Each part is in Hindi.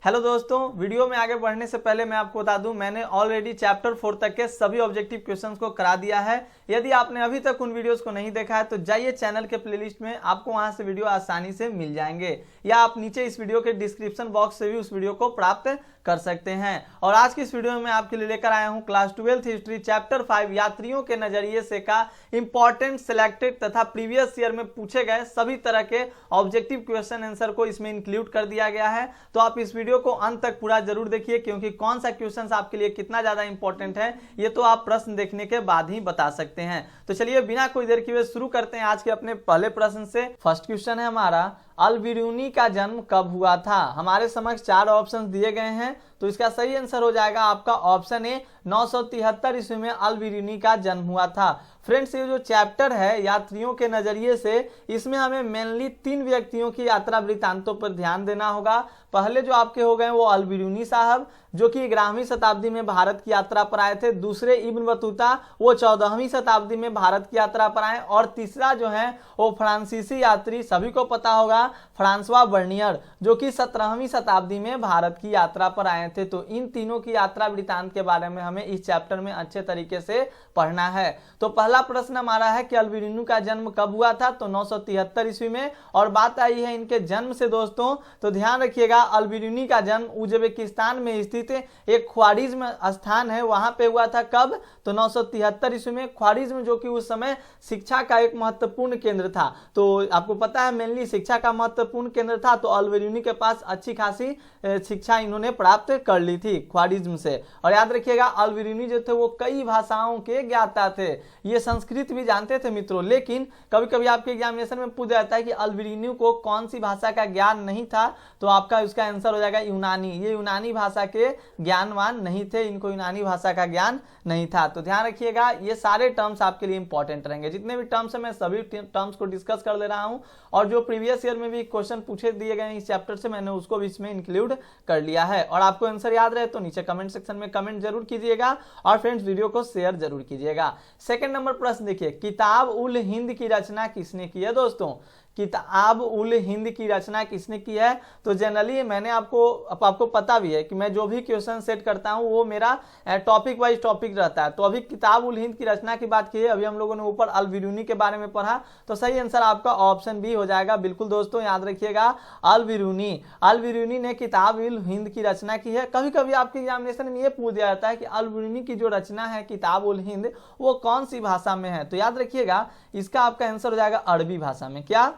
हेलो दोस्तों, वीडियो में आगे बढ़ने से पहले मैं आपको बता दूं मैंने ऑलरेडी चैप्टर 4 तक के सभी ऑब्जेक्टिव क्वेश्चंस को करा दिया है। यदि आपने अभी तक उन वीडियोस को नहीं देखा है तो जाइए चैनल के प्लेलिस्ट में, आपको वहां से वीडियो आसानी से मिल जाएंगे या आप नीचे इस वीडियो के डिस्क्रिप्शन बॉक्स से भी उस वीडियो को प्राप्त कर सकते हैं। और आज की इस वीडियो में मैं आपके लिए लेकर आया हूं क्लास 12 हिस्ट्री चैप्टर 5 यात्रियों के नजरिए से का इंपॉर्टेंट सिलेक्टेड तथा प्रीवियस ईयर में पूछे गए सभी तरह के ऑब्जेक्टिव क्वेश्चन आंसर को इसमें इंक्लूड कर दिया गया है। तो आप इस वीडियो को अंत तक पूरा जरूर देखिए, क्योंकि कौन सा क्वेश्चन आपके लिए कितना ज्यादा इंपॉर्टेंट है ये तो आप प्रश्न देखने के बाद ही बता सकते हैं। तो चलिए बिना कोई देर किए शुरू करते हैं आज के अपने पहले प्रश्न से। फर्स्ट क्वेश्चन है हमारा, अल बिरूनी का जन्म कब हुआ था। हमारे समक्ष 4 ऑप्शन दिए गए हैं, तो इसका सही आंसर हो जाएगा आपका ऑप्शन ए 973 ईस्वी में अल बिरूनी का जन्म हुआ था। फ्रेंड्स, ये जो चैप्टर है यात्रियों के नजरिए से, इसमें हमें मेनली 3 व्यक्तियों की यात्रा वृत्तांतों पर ध्यान देना होगा। पहले जो आपके हो गए वो अल बिरूनी साहब, जो कि 11वीं शताब्दी में भारत की यात्रा पर आए थे। दूसरे इब्न बतूता, वो 14वीं शताब्दी में भारत की यात्रा पर आए। और तीसरा जो है वो फ्रांसीसी यात्री, सभी को पता होगा, फ्रांसवा बर्नियर, जो कि 17वीं शताब्दी में भारत की यात्रा पर आए थे। तो इन तीनों की यात्रा वृत्तांत के बारे में हमें इस चैप्टर में अच्छे तरीके से पढ़ना है। तो पहला प्रश्न हमारा है कि अल बिरूनी का जन्म कब हुआ था, तो 973 ईस्वी में। और बात आई है इनके जन्म से दोस्तों, तो ध्यान रखिएगा अल बिरूनी का जन्म उज्बेकिस्तान में स्थित एक ख्वारिज्म स्थान है, वहां पे हुआ था। कब, तो 973 ईस्वी में। ख्वारिज्म जो कि उस समय शिक्षा का एक महत्वपूर्ण केंद्र था। तो आपको पता है मेनली शिक्षा का महत्वपूर्ण केंद्र था, तो अल बिरूनी के पास अच्छी खासी शिक्षा इन्होंने प्राप्त कर ली थी ख्वारिज्म से। और याद रखिएगा अल बिरूनी जो थे वो कई भाषाओं के ज्ञाता थे, ये संस्कृत भी जानते थे मित्रों। लेकिन कभी कभी आपके एग्जामिनेशन में पूछ जाता है कि अल बिरूनी को कौन सी भाषा का ज्ञान नहीं था, तो आपका उसका आंसर हो जाएगा यूनानी। ये यूनानी भाषा के ज्ञानवान नहीं थे, इनको यूनानी भाषा का ज्ञान नहीं था। तो ध्यान रखिएगा ये सारे टर्म्स आपके लिए इंपॉर्टेंट रहेंगे। जितने भी टर्म्स है मैं सभी टर्म्स को डिस्कस कर ले रहा हूं, और जो प्रीवियस ईयर में भी क्वेश्चन पूछे दिए गए इस चैप्टर से, मैंने उसको भी इसमें इंक्लूड कर लिया है। और आपको आंसर याद रहे तो नीचे कमेंट सेक्शन में कमेंट जरूर कीजिएगा, और फ्रेंड्स वीडियो को शेयर जरूर कीजिएगा। सेकंड नंबर प्रश्न देखिए, किताब उल हिंद की रचना किसने की है दोस्तों। किताब उल हिंद की रचना किसने की है, तो जनरली मैंने आपको पता भी है कि मैं जो भी क्वेश्चन सेट करता हूं वो मेरा टॉपिक वाइज टॉपिक रहता है। तो अभी किताब उल हिंद की रचना की बात की है, अभी हम लोगों ने ऊपर अल बिरूनी के बारे में पढ़ा, तो सही आंसर आपका ऑप्शन बी हो जाएगा। बिल्कुल दोस्तों याद रखिएगा अल बिरूनी ने किताब उल हिंद की रचना की है। कभी कभी आपके एग्जामिनेशन में ये पूछ दिया जाता है कि अल बिरूनी की जो रचना है किताब उल हिंद वो कौन सी भाषा में है, तो याद रखिएगा इसका आपका आंसर हो जाएगा अरबी भाषा में। क्या,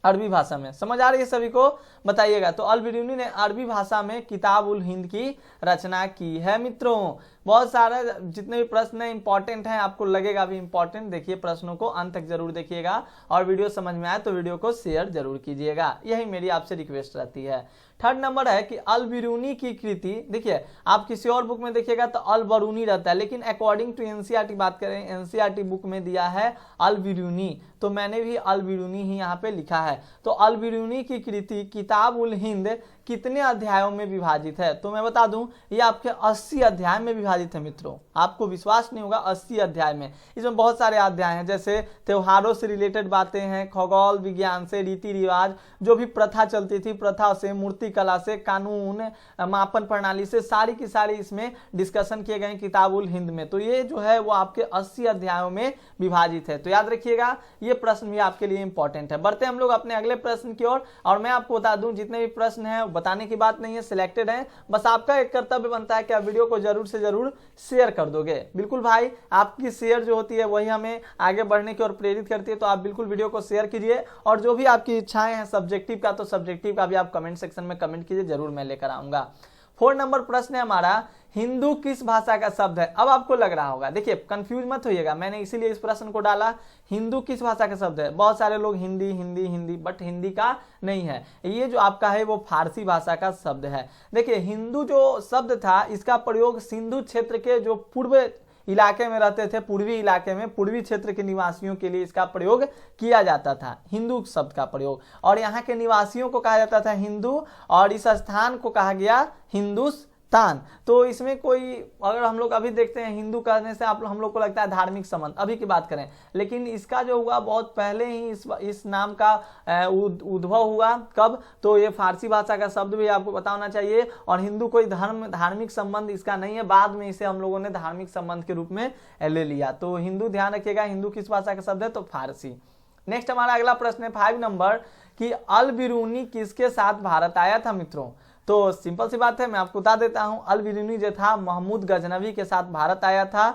अरबी भाषा में। समझ आ रही है सभी को, बताइएगा। तो अल बिरूनी ने अरबी भाषा में किताब उल हिंद की रचना की है मित्रों। बहुत सारे जितने भी प्रश्न है इंपॉर्टेंट हैं, आपको लगेगा भी इंपॉर्टेंट। देखिए प्रश्नों को अंत तक जरूर देखिएगा, और वीडियो समझ में आए तो वीडियो को शेयर जरूर कीजिएगा, यही मेरी आपसे रिक्वेस्ट रहती है। थर्ड नंबर है कि अल बिरूनी की कृति, देखिए आप किसी और बुक में देखिएगा तो अल बरूनी रहता है, लेकिन अकॉर्डिंग टू एनसीईआरटी बात करें, एनसीईआरटी बुक में दिया है अल बिरूनी, तो मैंने भी अल बिरूनी ही यहाँ पे लिखा है। तो अल बिरूनी की कृति किताब उल हिंद कितने अध्यायों में विभाजित है, तो मैं बता दूं ये आपके 80 अध्याय में विभाजित है मित्रों। आपको विश्वास नहीं होगा, 80 अध्याय में। इसमें बहुत सारे अध्याय हैं, जैसे त्योहारों से रिलेटेड बातें हैं, खगोल विज्ञान से, रीति रिवाज, जो भी प्रथा चलती थी, प्रथा से, मूर्ति कला से, कानून, मापन प्रणाली से, सारी की सारी इसमें डिस्कशन किए गए किताब उल हिंद में। तो ये जो है वो आपके 80 अध्यायों में विभाजित है। तो याद रखिएगा ये प्रश्न भी आपके लिए इंपॉर्टेंट है। बढ़ते हम लोग अपने अगले प्रश्न की ओर, और मैं आपको बता दूं जितने भी प्रश्न हैं बताने की बात नहीं है, सिलेक्टेड है। बस आपका एक कर्तव्य बनता है कि आप वीडियो को जरूर से जरूर शेयर कर दोगे। बिल्कुल भाई, आपकी शेयर जो होती है वही हमें आगे बढ़ने की ओर प्रेरित करती है। तो आप बिल्कुल वीडियो को शेयर कीजिए, और जो भी आपकी इच्छाएं हैं सब्जेक्टिव का, तो सब्जेक्टिव का भी आप कमेंट सेक्शन में कमेंट कीजिए, जरूर मैं लेकर आऊंगा। 4 नंबर प्रश्न है हमारा, हिंदू किस भाषा का शब्द है। अब आपको लग रहा होगा, देखिए कंफ्यूज मत होइएगा, मैंने इसीलिए इस प्रश्न को डाला, हिंदू किस भाषा का शब्द है। बहुत सारे लोग हिंदी हिंदी हिंदी, बट हिंदी का नहीं है, ये जो आपका है वो फारसी भाषा का शब्द है। देखिए हिंदू जो शब्द था इसका प्रयोग सिंधु क्षेत्र के जो पूर्व इलाके में रहते थे, पूर्वी इलाके में, पूर्वी क्षेत्र के निवासियों के लिए इसका प्रयोग किया जाता था, हिंदू शब्द का प्रयोग। और यहाँ के निवासियों को कहा जाता था हिंदू, और इस स्थान को कहा गया हिंदुस्तान। तान। तो इसमें कोई, अगर हम लोग अभी देखते हैं हिंदू कहने से हम लोग को लगता है धार्मिक संबंध, अभी की बात करें, लेकिन इसका जो हुआ बहुत पहले ही इस नाम का उद्भव हुआ। कब? तो ये फारसी भाषा का शब्द भी आपको पता होना चाहिए, और हिंदू कोई धार्मिक संबंध इसका नहीं है, बाद में इसे हम लोगों ने धार्मिक संबंध के रूप में ले लिया। तो हिंदू, ध्यान रखिएगा, हिंदू किस भाषा का शब्द है? तो फारसी। नेक्स्ट हमारा अगला प्रश्न है 5 नंबर कि अल बिरूनी किसके साथ भारत आया था मित्रों? तो सिंपल सी बात है, मैं आपको बता देता हूं, अल बिरूनी जो था महमूद गजनवी के साथ भारत आया था।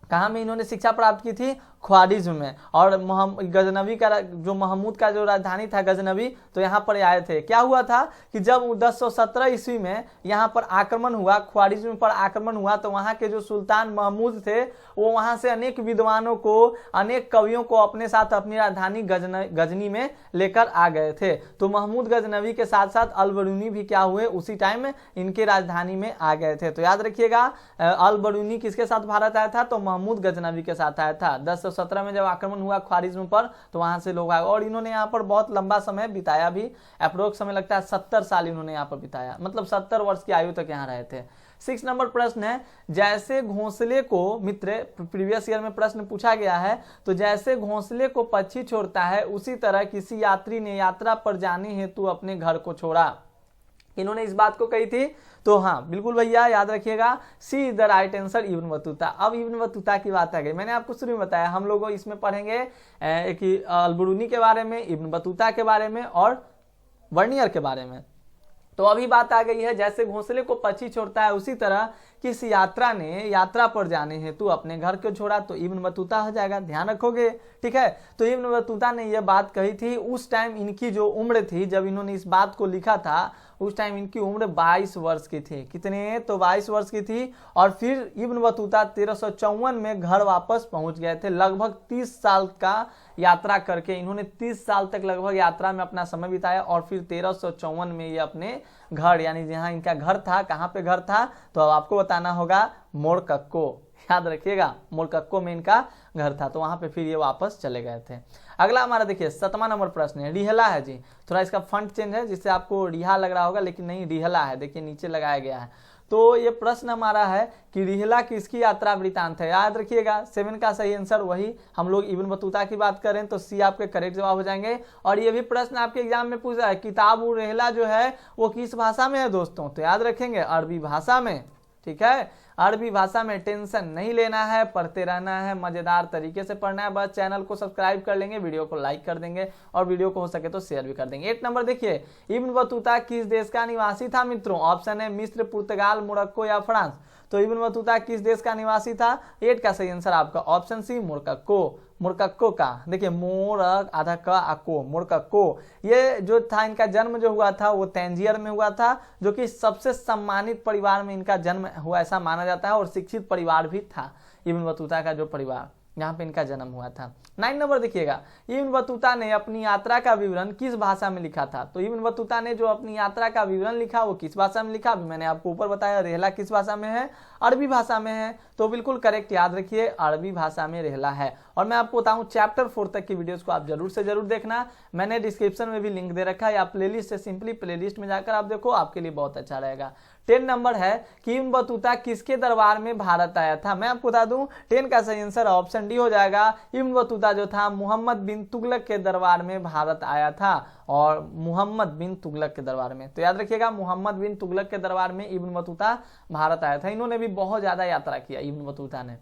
कहाँ में इन्होंने शिक्षा प्राप्त की थी? ख्वारिज्म में। और गजनवी का जो महमूद का जो राजधानी था गजनवी, तो यहाँ पर आए थे। क्या हुआ था कि जब 1017 ईस्वी में यहाँ पर आक्रमण हुआ, ख्वारिज्म पर आक्रमण हुआ, तो वहाँ के जो सुल्तान महमूद थे वो वहाँ से अनेक विद्वानों को, अनेक कवियों को अपने साथ अपनी राजधानी गजनी में लेकर आ गए थे। तो महमूद गजनवी के साथ साथ अल बिरूनी भी क्या हुए? उसी टाइम इनके राजधानी में आ गए थे। तो याद रखिएगा, अल बिरूनी किसके साथ भारत आया था? तो महमूद गजनवी के साथ आया था। 1017 में जब आक्रमण हुआ ख्वारिज्म पर, तो वहां से लोग आए, और इन्होंने यहाँ पर बहुत लंबा समय बिताया भी, अप्रोक्स समय लगता है 70 साल इन्होंने यहाँ पर बिताया, मतलब 70 वर्ष की आयु तक यहाँ रहे थे। 6 नंबर प्रश्न है, जैसे घोंसले को, मित्र प्रीवियस ईयर में प्रश्न पूछा गया है, तो जैसे घोंसले को पक्षी छोड़ता है उसी तरह किसी यात्री ने यात्रा पर जाने हेतु अपने घर को छोड़ा। इन्होंने इस बात को कही थी। तो हाँ बिल्कुल भैया, याद रखिएगा, C is the right answer, Ibn Battuta. अब इब्न बतूता की बात आ गई, मैंने आपको शुरू में बताया, हम लोग इसमें पढ़ेंगे एक अल बिरूनी के बारे में, इब्न बतूता के बारे में और वर्नियर के बारे में। तो अभी बात आ गई है, जैसे घोंसले को पक्षी छोड़ता है उसी तरह किस यात्रा ने यात्रा पर जाने हेतु अपने घर को छोड़ा, तो इब्न बतूता हो जाएगा, ध्यान रखोगे, ठीक है। तो इब्न बतूता ने यह बात कही थी, उस टाइम इनकी जो उम्र थी, जब इन्होंने इस बात को लिखा था, उस टाइम इनकी उम्र 22 वर्ष की थी। कितने? तो 22 वर्ष की थी। और फिर इब्न बतूता 1354 में घर वापस पहुंच गए थे। लगभग 30 साल का यात्रा करके इन्होंने 30 साल तक लगभग यात्रा में अपना समय बिताया, और फिर 1354 में ये अपने घर, यानी जहां इनका घर था, कहां पे घर था, तो अब आपको बताना होगा मोरकक्को, याद रखिएगा, मोरकक्को में इनका घर था। तो वहां पे फिर ये वापस चले गए थे। अगला हमारा देखिए 7वां नंबर प्रश्न है, रिहला है जी, थोड़ा इसका फंट चेंज है, जिससे आपको रिहा लग रहा होगा, लेकिन नहीं, रिहला है, देखिए नीचे लगाया गया है। तो ये प्रश्न हमारा है कि रिहला किसकी यात्रा वृतांत है? याद रखिएगा 7 का सही आंसर वही, हम लोग इब्न बतूता की बात करें तो सी आपके करेक्ट जवाब हो जाएंगे। और ये भी प्रश्न आपके एग्जाम में पूछा है, किताब उर रिहला जो है वो किस भाषा में है दोस्तों? तो याद रखेंगे अरबी भाषा में, ठीक है, अरबी भाषा में। टेंशन नहीं लेना है, पढ़ते रहना है, मजेदार तरीके से पढ़ना है। बस चैनल को सब्सक्राइब कर लेंगे, वीडियो को लाइक कर देंगे, और वीडियो को हो सके तो शेयर भी कर देंगे। 8 नंबर देखिए, इब्न बतूता किस देश का निवासी था मित्रों? ऑप्शन है मिस्र, पुर्तगाल, मोरक्को या फ्रांस। तो इब्न बतूता किस देश का निवासी था? 8 का सही आंसर आपका ऑप्शन सी, मोरक्को। मोरक्को का, देखिए मोरक आधा का अको, मोरक्को। ये जो था, इनका जन्म जो हुआ था वो तंजीर में हुआ था, जो कि सबसे सम्मानित परिवार में इनका जन्म हुआ ऐसा माना जाता है, और शिक्षित परिवार भी था इब्न बतूता का जो परिवार, यहाँ पे इनका जन्म हुआ था। 9 नंबर देखिएगा, इब्न बतूता ने अपनी यात्रा का विवरण किस भाषा में लिखा था? तो इब्न बतूता ने जो अपनी यात्रा का विवरण लिखा वो किस भाषा में लिखा? मैंने आपको ऊपर बताया, रिहला किस भाषा में है? अरबी भाषा में है। तो बिल्कुल करेक्ट, याद रखिए, अरबी भाषा में रिहला है। और मैं आपको बताऊं, चैप्टर 4 तक की वीडियोस को आप जरूर से जरूर देखना, मैंने डिस्क्रिप्शन में भी लिंक दे रखा है, या प्लेलिस्ट से सिंपली प्लेलिस्ट में जाकर आप देखो, आपके लिए बहुत अच्छा रहेगा। 10 नंबर है कि इब्न बतूता किसके दरबार में भारत आया था? मैं आपको बता दूं, 10 का सही आंसर ऑप्शन डी हो जाएगा। इब्न बतूता जो था मोहम्मद बिन तुगलक के दरबार में भारत आया था, और मोहम्मद बिन तुगलक के दरबार में। तो याद रखिएगा, मोहम्मद बिन तुगलक के दरबार में इब्न बतूता भारत आया था। इन्होंने भी बहुत ज्यादा यात्रा किया इब्न बतूता ने।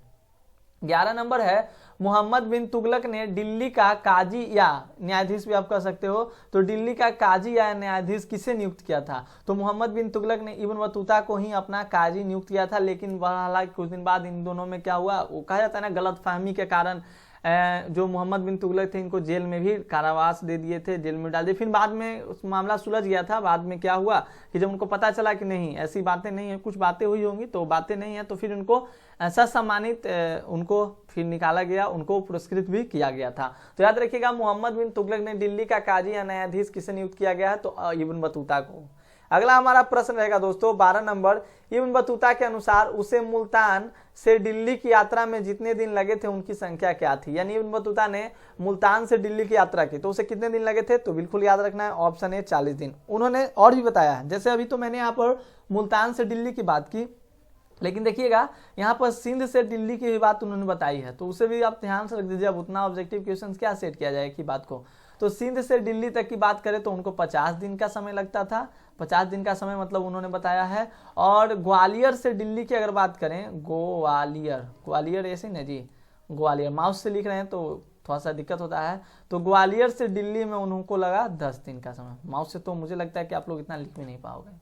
11 नंबर है, मोहम्मद बिन तुगलक ने दिल्ली का काजी या न्यायाधीश भी आप कह सकते हो, तो दिल्ली का काजी या न्यायाधीश किसे नियुक्त किया था? तो मोहम्मद बिन तुगलक ने इब्न बतूता को ही अपना काजी नियुक्त किया था, लेकिन हालांकि कुछ दिन बाद इन दोनों में क्या हुआ, वो कहा जाता है ना, गलतफहमी के कारण जो मोहम्मद बिन तुगलक थे इनको जेल में भी कारावास दे दिए थे, जेल में डाल दिए। फिर बाद में उस मामला सुलझ गया था। बाद में क्या हुआ कि जब उनको पता चला कि नहीं ऐसी बातें नहीं है, कुछ बातें हुई होंगी तो बातें नहीं है, तो फिर उनको ससम्मानित उनको फिर निकाला गया, उनको पुरस्कृत भी किया गया था। तो याद रखिएगा, मोहम्मद बिन तुगलक ने दिल्ली का काजी या न्यायाधीश किसे नियुक्त किया गया है? तो इब्न बतूता को। अगला हमारा प्रश्न रहेगा दोस्तों 12 नंबर, इब्न बतूता के अनुसार उसे मुल्तान से दिल्ली की यात्रा में जितने दिन लगे थे उनकी संख्या क्या थी। यानी इब्न बतूता ने मुल्तान से दिल्ली की यात्रा की तो उसे कितने दिन लगे थे, तो बिल्कुल याद रखना है ऑप्शन ए 40 दिन। उन्होंने और भी बताया है, जैसे अभी तो मैंने यहाँ पर मुल्तान से दिल्ली की बात की, लेकिन देखिएगा यहाँ पर सिंध से दिल्ली की बात उन्होंने बताई है, तो उसे भी आप ध्यान से रख दीजिए। अब उतना ऑब्जेक्टिव क्वेश्चन क्या सेट किया जाए की बात को, तो सिंध से दिल्ली तक की बात करें तो उनको 50 दिन का समय लगता था। 50 दिन का समय मतलब उन्होंने बताया है। और ग्वालियर से दिल्ली की अगर बात करें, ग्वालियर ऐसे ना जी, ग्वालियर माउस से लिख रहे हैं तो थोड़ा सा दिक्कत होता है, तो ग्वालियर से दिल्ली में उनको लगा 10 दिन का समय। माउस से तो मुझे लगता है कि आप लोग इतना लिख भी नहीं पाओगे,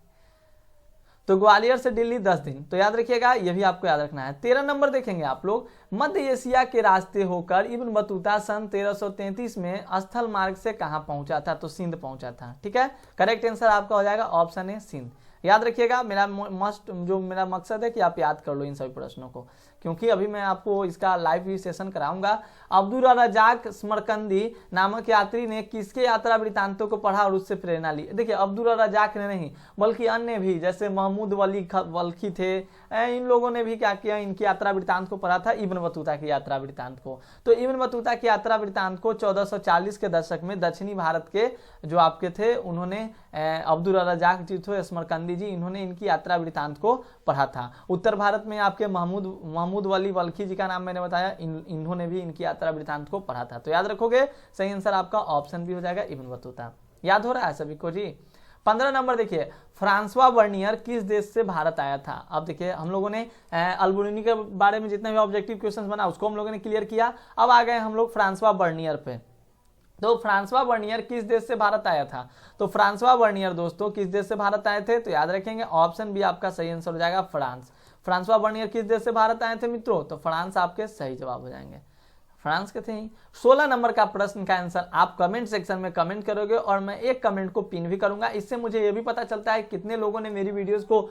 तो ग्वालियर से दिल्ली 10 दिन, तो याद रखिएगा, यह भी आपको याद रखना है। 13 नंबर देखेंगे आप लोग, मध्य एशिया के रास्ते होकर इब्न बतूता सन 1333 में स्थल मार्ग से कहां पहुंचा था, तो सिंध पहुंचा था। ठीक है, करेक्ट आंसर आपका हो जाएगा ऑप्शन ए सिंध। याद रखिएगा, मेरा मकसद है कि आप याद कर लो इन सभी प्रश्नों को, क्योंकि अभी मैं आपको इसका लाइव भी सेशन कराऊंगा। अब्दुल रजाक समरकंदी नामक यात्री ने किसके यात्रा वृत्तांतों को पढ़ा और उससे प्रेरणा ली। देखिए अब्दुल रजाक ने नहीं बल्कि अन्य भी, जैसे महमूद वल्की थे, इन लोगों ने भी क्या किया, इनकी यात्रा वृत्तांत को पढ़ा था, इब्न बतूता की यात्रा वृत्तांत को। तो इब्न बतूता की यात्रा वृत्तांत को 1440 के दशक में दक्षिणी भारत के जो आपके थे, उन्होंने अब्दुल रजाक जी थे समरकंदी जी, इन्होंने इनकी यात्रा वृत्तांत को पढ़ा था। उत्तर भारत में आपके महमूद वली वल्की जी का नाम मैंने बताया, इन्होंने भी इनकी यात्रा वृत्तांत को पढ़ा था। तो याद रखोगे, सही आंसर आपका ऑप्शन भी हो जाएगा इब्न बतूता। याद हो रहा है सभी को जी। 15 नंबर देखिए, फ्रांसवा बर्नियर किस देश से भारत आया था। अब देखिए हम लोगों ने अल्बुर्नी के बारे में जितने भी ऑब्जेक्टिव क्वेश्चन बना उसको हम लोगों ने क्लियर किया। अब आ गए हम लोग फ्रांसवा बर्नियर पे। तो फ्रांसवा बर्नियर किस देश से भारत आया था, तो फ्रांसवा बर्नियर दोस्तों किस देश से भारत आए थे, तो याद रखेंगे ऑप्शन बी आपका सही आंसर हो जाएगा फ्रांस। फ्रांसवा बर्नियर किस देश से भारत आए थे मित्रों, तो फ्रांस आपके सही जवाब हो जाएंगे, फ्रांस के थे ही। 16 नंबर का प्रश्न का आंसर आप कमेंट सेक्शन में कमेंट करोगे और मैं एक कमेंट को पिन भी करूंगा। इससे मुझे ये भी पता चलता है कितने लोगों ने मेरी वीडियोस को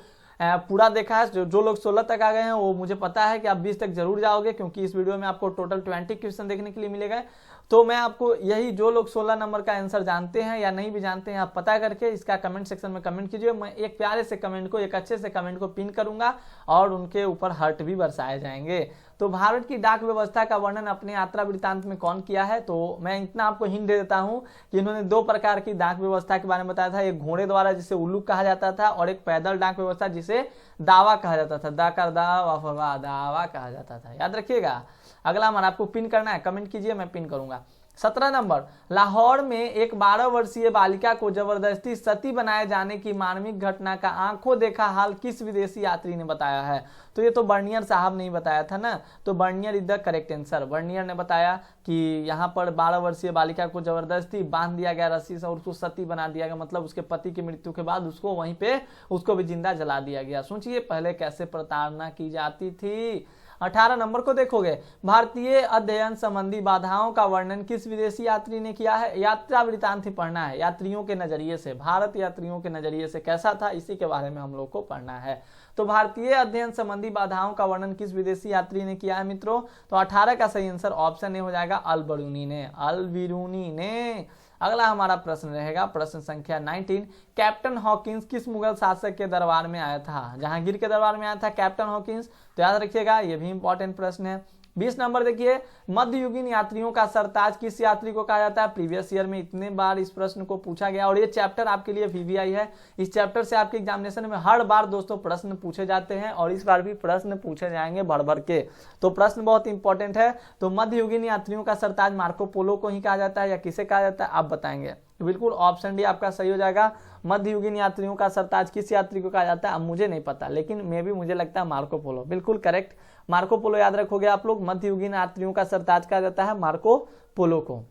पूरा देखा है। जो लोग 16 तक आ गए हैं वो मुझे पता है कि आप 20 तक जरूर जाओगे, क्योंकि इस वीडियो में आपको टोटल 20 क्वेश्चन देखने के लिए मिलेगा। तो मैं आपको यही, जो लोग 16 नंबर का आंसर जानते हैं या नहीं भी जानते हैं, आप पता करके इसका कमेंट सेक्शन में कमेंट कीजिए। मैं एक प्यारे से कमेंट को, एक अच्छे से कमेंट को पिन करूंगा और उनके ऊपर हार्ट भी बरसाए जाएंगे। तो भारत की डाक व्यवस्था का वर्णन अपने यात्रा वृत्तांत में कौन किया है, तो मैं इतना आपको हिंट दे देता हूं कि इन्होंने 2 प्रकार की डाक व्यवस्था के बारे में बताया था। एक घोड़े द्वारा जिसे उल्लूक कहा जाता था, और एक पैदल डाक व्यवस्था जिसे दावा कहा जाता था, दावा कहा जाता था। याद रखिएगा। अगला हमारा आपको पिन करना है, कमेंट कीजिए, मैं पिन करूंगा। 17 नंबर, लाहौर में एक 12 वर्षीय बालिका को जबरदस्ती सती बनाए जाने की मानविक घटना का आंखों देखा हाल किस विदेशी यात्री ने बताया है, तो ये तो बर्नियर साहब ने ही बताया था ना, तो Bernier is the correct answer. Bernier ने बताया कि यहाँ पर 12 वर्षीय बालिका को जबरदस्ती बांध दिया गया रस्सी से और उसको सती बना दिया गया, मतलब उसके पति की मृत्यु के बाद उसको वहीं पे उसको भी जिंदा जला दिया गया। सोचिए पहले कैसे प्रताड़ना की जाती थी। 18 नंबर को देखोगे, भारतीय अध्ययन संबंधी बाधाओं का वर्णन किस विदेशी यात्री ने किया है। यात्रा वृत्तांत ही पढ़ना है, यात्रियों के नजरिए से, भारत यात्रियों के नजरिए से कैसा था, इसी के बारे में हम लोग को पढ़ना है। तो भारतीय अध्ययन संबंधी बाधाओं का वर्णन किस विदेशी यात्री ने किया है मित्रों, तो 18 का सही आंसर ऑप्शन ए हो जाएगा अल-बिरूनी ने। अगला हमारा प्रश्न रहेगा प्रश्न संख्या 19, कैप्टन हॉकिंस किस मुगल शासक के दरबार में आया था। जहांगीर के दरबार में आया था कैप्टन हॉकिंस, तो याद रखिएगा ये भी इंपॉर्टेंट प्रश्न है। 20 नंबर देखिए, मध्ययुगीन यात्रियों का सरताज किस यात्री को कहा जाता है। प्रीवियस ईयर में इतने बार इस प्रश्न को पूछा गया और ये चैप्टर आपके लिए VVI है। इस चैप्टर से आपके एग्जामिनेशन में हर बार दोस्तों प्रश्न पूछे जाते हैं और इस बार भी प्रश्न पूछे जाएंगे भर भर के, तो प्रश्न बहुत इंपॉर्टेंट है। तो मध्ययुगीन यात्रियों का सरताज मार्को पोलो को ही कहा जाता है या किसे कहा जाता है, आप बताएंगे। तो बिल्कुल ऑप्शन डी आपका सही हो जाएगा। मध्ययुगीन यात्रियों का सरताज किस यात्री को कहा जाता है, अब मुझे नहीं पता, लेकिन मुझे लगता है मार्को पोलो, बिल्कुल करेक्ट। मार्को पोलो याद रखोगे आप लोग, मध्ययुगीन यात्रियों का सरताज कहा जाता है मार्को पोलो को।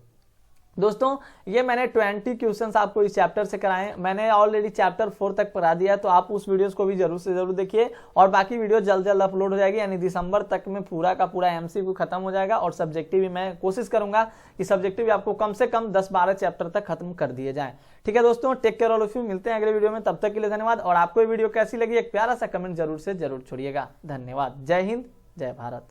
दोस्तों ये मैंने 20 क्वेश्चंस आपको इस चैप्टर से कराए, मैंने ऑलरेडी चैप्टर 4 तक पढ़ा दिया, तो आप उस वीडियोस को भी जरूर से जरूर देखिए और बाकी वीडियो जल्द जल्द अपलोड हो जाएगी, यानी दिसंबर तक में पूरा का पूरा MCQ खत्म हो जाएगा और सब्जेक्टिव भी मैं कोशिश करूंगा कि सब्जेक्टिव आपको कम से कम 10-12 चैप्टर तक खत्म कर दिए जाए। ठीक है दोस्तों, take care all of you, मिलते हैं अगले वीडियो में, तब तक के लिए धन्यवाद। और आपको ये वीडियो कैसी लगी एक प्यारा सा कमेंट जरूर से जरूर छोड़िएगा। धन्यवाद। जय हिंद, जय भारत।